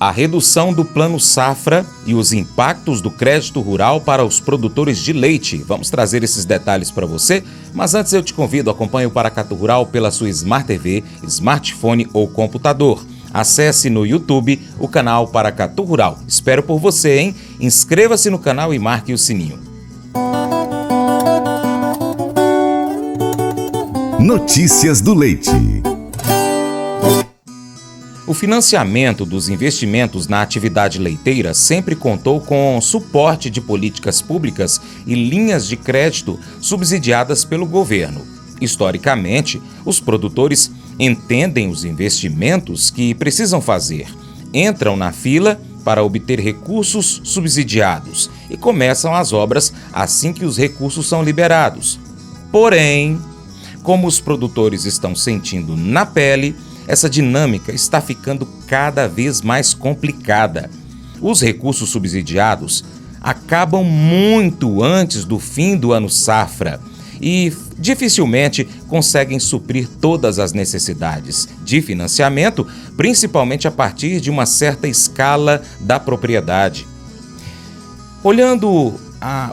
a redução do Plano Safra e os impactos do crédito rural para os produtores de leite. Vamos trazer esses detalhes para você, mas antes eu te convido, acompanhe o Paracatu Rural pela sua Smart TV, smartphone ou computador. Acesse no YouTube o canal Paracatu Rural. Espero por você, hein? Inscreva-se no canal e marque o sininho. Notícias do Leite. O financiamento dos investimentos na atividade leiteira sempre contou com suporte de políticas públicas e linhas de crédito subsidiadas pelo governo. Historicamente, os produtores entendem os investimentos que precisam fazer, entram na fila para obter recursos subsidiados e começam as obras assim que os recursos são liberados. Porém, como os produtores estão sentindo na pele, essa dinâmica está ficando cada vez mais complicada. Os recursos subsidiados acabam muito antes do fim do ano safra e dificilmente conseguem suprir todas as necessidades de financiamento, principalmente a partir de uma certa escala da propriedade. Olhando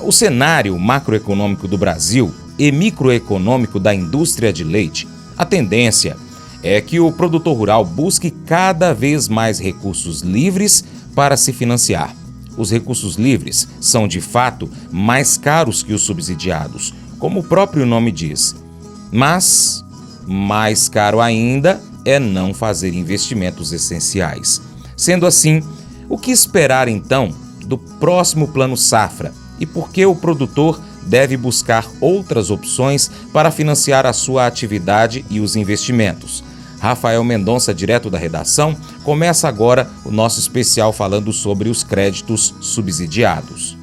o cenário macroeconômico do Brasil e microeconômico da indústria de leite, a tendência é que o produtor rural busque cada vez mais recursos livres para se financiar. Os recursos livres são, de fato, mais caros que os subsidiados, como o próprio nome diz. Mas, mais caro ainda é não fazer investimentos essenciais. Sendo assim, o que esperar então do próximo Plano Safra e por que o produtor deve buscar outras opções para financiar a sua atividade e os investimentos? Rafael Mendonça, direto da redação, começa agora o nosso especial falando sobre os créditos subsidiados.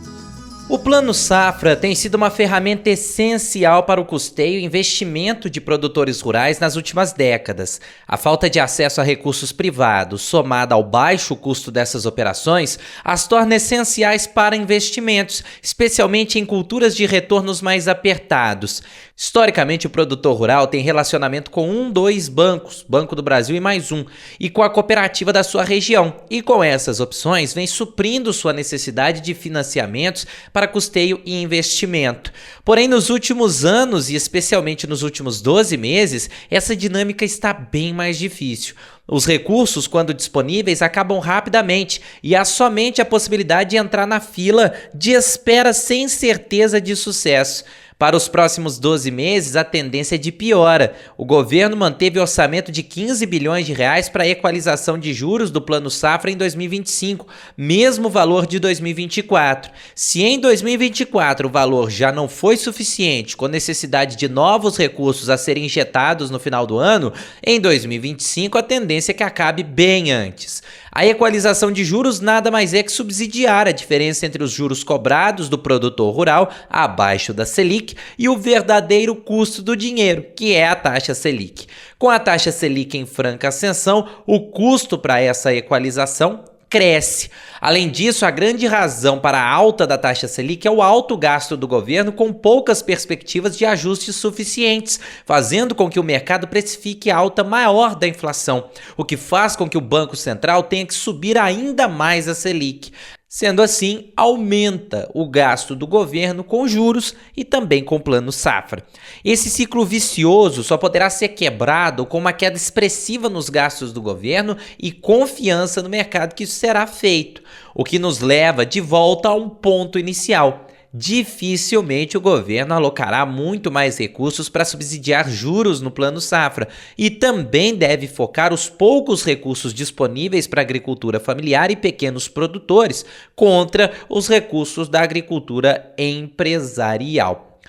O Plano Safra tem sido uma ferramenta essencial para o custeio e investimento de produtores rurais nas últimas décadas. A falta de acesso a recursos privados, somada ao baixo custo dessas operações, as torna essenciais para investimentos, especialmente em culturas de retornos mais apertados. Historicamente, o produtor rural tem relacionamento com dois bancos, Banco do Brasil e mais um, e com a cooperativa da sua região. E com essas opções, vem suprindo sua necessidade de financiamentos para custeio e investimento. Porém, nos últimos anos, e especialmente nos últimos 12 meses, essa dinâmica está bem mais difícil. Os recursos, quando disponíveis, acabam rapidamente e há somente a possibilidade de entrar na fila de espera sem certeza de sucesso. Para os próximos 12 meses, a tendência é de piora. O governo manteve orçamento de 15 bilhões de reais para a equalização de juros do Plano Safra em 2025, mesmo valor de 2024. Se em 2024 o valor já não foi suficiente, com necessidade de novos recursos a serem injetados no final do ano, em 2025 a tendência é que acabe bem antes. A equalização de juros nada mais é que subsidiar a diferença entre os juros cobrados do produtor rural abaixo da Selic e o verdadeiro custo do dinheiro, que é a taxa Selic. Com a taxa Selic em franca ascensão, o custo para essa equalização cresce. Além disso, a grande razão para a alta da taxa Selic é o alto gasto do governo com poucas perspectivas de ajustes suficientes, fazendo com que o mercado precifique a alta maior da inflação, o que faz com que o Banco Central tenha que subir ainda mais a Selic. Sendo assim, aumenta o gasto do governo com juros e também com o Plano Safra. Esse ciclo vicioso só poderá ser quebrado com uma queda expressiva nos gastos do governo e confiança no mercado que isso será feito, o que nos leva de volta a um ponto inicial. Dificilmente o governo alocará muito mais recursos para subsidiar juros no Plano Safra e também deve focar os poucos recursos disponíveis para a agricultura familiar e pequenos produtores contra os recursos da agricultura empresarial.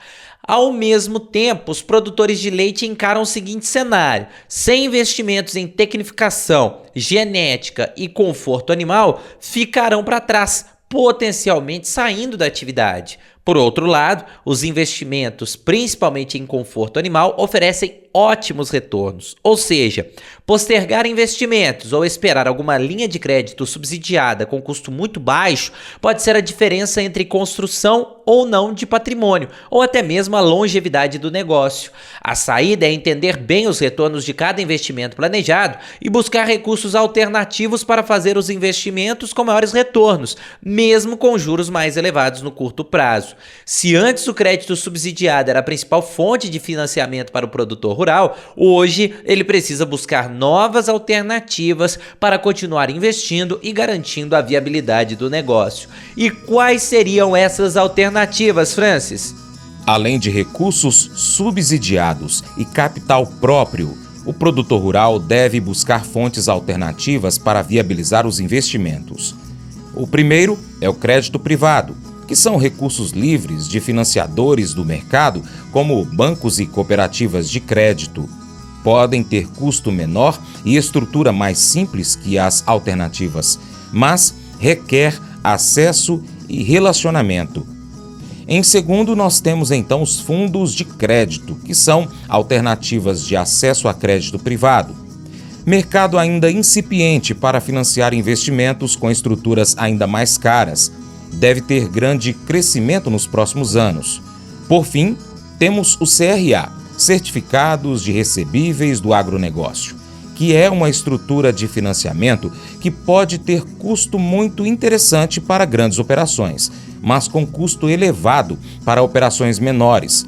Ao mesmo tempo, os produtores de leite encaram o seguinte cenário: sem investimentos em tecnificação, genética e conforto animal, ficarão para trás, potencialmente saindo da atividade. Por outro lado, os investimentos, principalmente em conforto animal, oferecem ótimos retornos. Ou seja, postergar investimentos ou esperar alguma linha de crédito subsidiada com custo muito baixo pode ser a diferença entre construção ou não de patrimônio, ou até mesmo a longevidade do negócio. A saída é entender bem os retornos de cada investimento planejado e buscar recursos alternativos para fazer os investimentos com maiores retornos, mesmo com juros mais elevados no curto prazo. Se antes o crédito subsidiado era a principal fonte de financiamento para o produtor rural, hoje ele precisa buscar novas alternativas para continuar investindo e garantindo a viabilidade do negócio. E quais seriam essas alternativas, Francis? Além de recursos subsidiados e capital próprio, o produtor rural deve buscar fontes alternativas para viabilizar os investimentos. O primeiro é o crédito privado, que são recursos livres de financiadores do mercado, como bancos e cooperativas de crédito. Podem ter custo menor e estrutura mais simples que as alternativas, mas requer acesso e relacionamento. Em segundo, nós temos então os fundos de crédito, que são alternativas de acesso a crédito privado. Mercado ainda incipiente para financiar investimentos com estruturas ainda mais caras. Deve ter grande crescimento nos próximos anos. Por fim, temos o CRA, Certificados de Recebíveis do Agronegócio, que é uma estrutura de financiamento que pode ter custo muito interessante para grandes operações, mas com custo elevado para operações menores.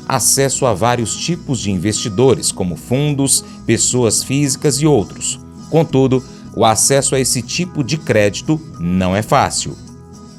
Acesso a vários tipos de investidores, como fundos, pessoas físicas e outros. Contudo, o acesso a esse tipo de crédito não é fácil.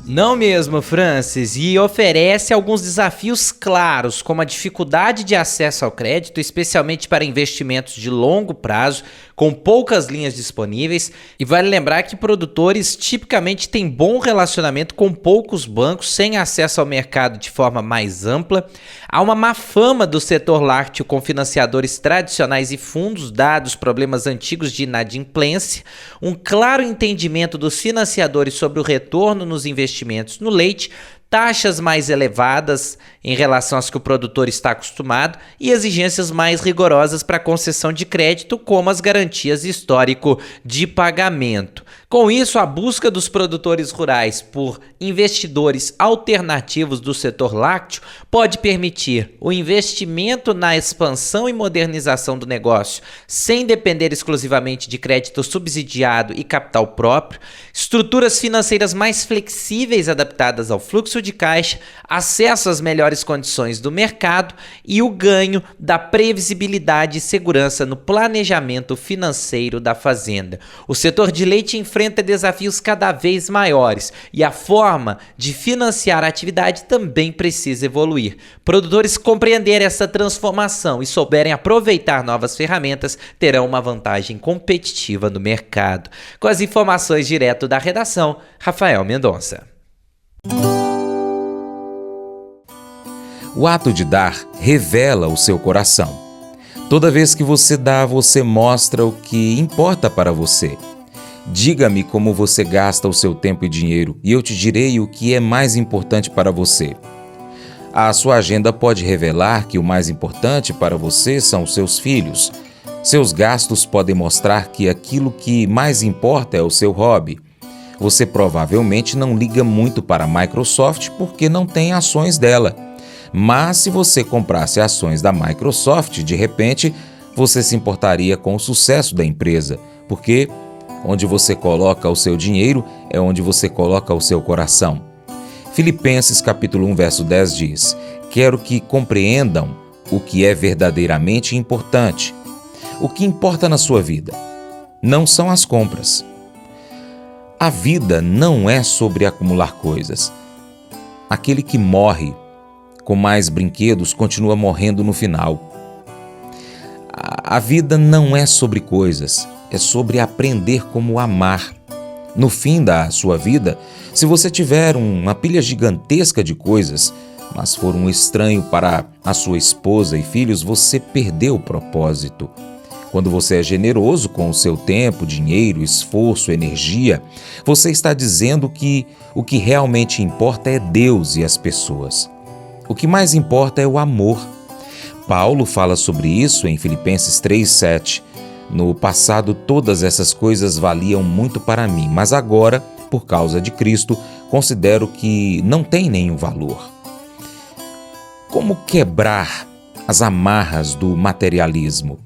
Não mesmo, Francis, e oferece alguns desafios claros, como a dificuldade de acesso ao crédito, especialmente para investimentos de longo prazo, com poucas linhas disponíveis, e vale lembrar que produtores tipicamente têm bom relacionamento com poucos bancos, sem acesso ao mercado de forma mais ampla. Há uma má fama do setor lácteo com financiadores tradicionais e fundos, dados problemas antigos de inadimplência, um claro entendimento dos financiadores sobre o retorno nos investimentos no leite, taxas mais elevadas em relação às que o produtor está acostumado e exigências mais rigorosas para concessão de crédito, como as garantias histórico de pagamento. Com isso, a busca dos produtores rurais por investidores alternativos do setor lácteo pode permitir o investimento na expansão e modernização do negócio, sem depender exclusivamente de crédito subsidiado e capital próprio, estruturas financeiras mais flexíveis adaptadas ao fluxo de caixa, acesso às melhores condições do mercado e o ganho da previsibilidade e segurança no planejamento financeiro da fazenda. O setor de leite enfrenta desafios cada vez maiores e a forma de financiar a atividade também precisa evoluir. Produtores que compreenderem essa transformação e souberem aproveitar novas ferramentas terão uma vantagem competitiva no mercado. Com as informações direto da redação, Rafael Mendonça. O ato de dar revela o seu coração. Toda vez que você dá, você mostra o que importa para você. Diga-me como você gasta o seu tempo e dinheiro, e eu te direi o que é mais importante para você. A sua agenda pode revelar que o mais importante para você são os seus filhos. Seus gastos podem mostrar que aquilo que mais importa é o seu hobby. Você provavelmente não liga muito para a Microsoft porque não tem ações dela. Mas se você comprasse ações da Microsoft, de repente, você se importaria com o sucesso da empresa, porque onde você coloca o seu dinheiro é onde você coloca o seu coração. Filipenses capítulo 1, verso 10 diz: "Quero que compreendam o que é verdadeiramente importante. O que importa na sua vida não são as compras. A vida não é sobre acumular coisas. Aquele que morre com mais brinquedos continua morrendo no final. A vida não é sobre coisas, é sobre aprender como amar. No fim da sua vida, se você tiver uma pilha gigantesca de coisas, mas for um estranho para a sua esposa e filhos, você perdeu o propósito. Quando você é generoso com o seu tempo, dinheiro, esforço, energia, você está dizendo que o que realmente importa é Deus e as pessoas. O que mais importa é o amor. Paulo fala sobre isso em Filipenses 3:7. No passado, todas essas coisas valiam muito para mim, mas agora, por causa de Cristo, considero que não tem nenhum valor. Como quebrar as amarras do materialismo?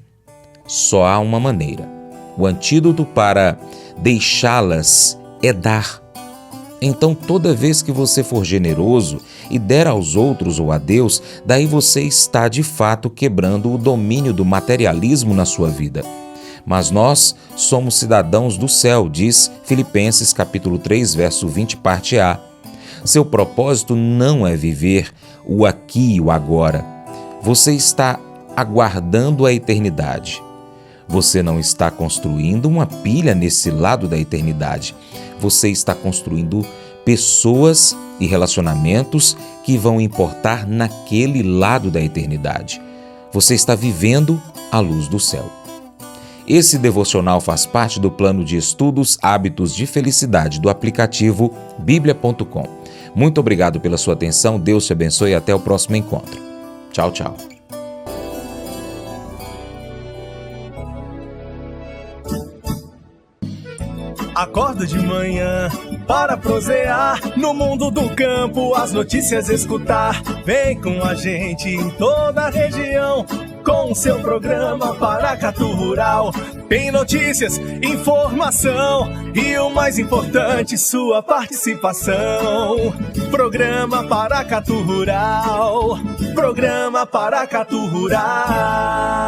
Só há uma maneira. O antídoto para deixá-las é dar. Então, toda vez que você for generoso e der aos outros ou a Deus, daí você está de fato quebrando o domínio do materialismo na sua vida. Mas nós somos cidadãos do céu, diz Filipenses capítulo 3, verso 20, parte A. Seu propósito não é viver o aqui e o agora. Você está aguardando a eternidade. Você não está construindo uma pilha nesse lado da eternidade. Você está construindo pessoas e relacionamentos que vão importar naquele lado da eternidade. Você está vivendo à luz do céu. Esse devocional faz parte do plano de estudos Hábitos de Felicidade do aplicativo bíblia.com. Muito obrigado pela sua atenção, Deus te abençoe e até o próximo encontro. Tchau, tchau. Acordo de manhã para prosear no mundo do campo, as notícias escutar. Vem com a gente em toda a região com o seu programa Paracatu Rural. Tem notícias, informação e o mais importante, sua participação. Programa Paracatu Rural. Programa Paracatu Rural.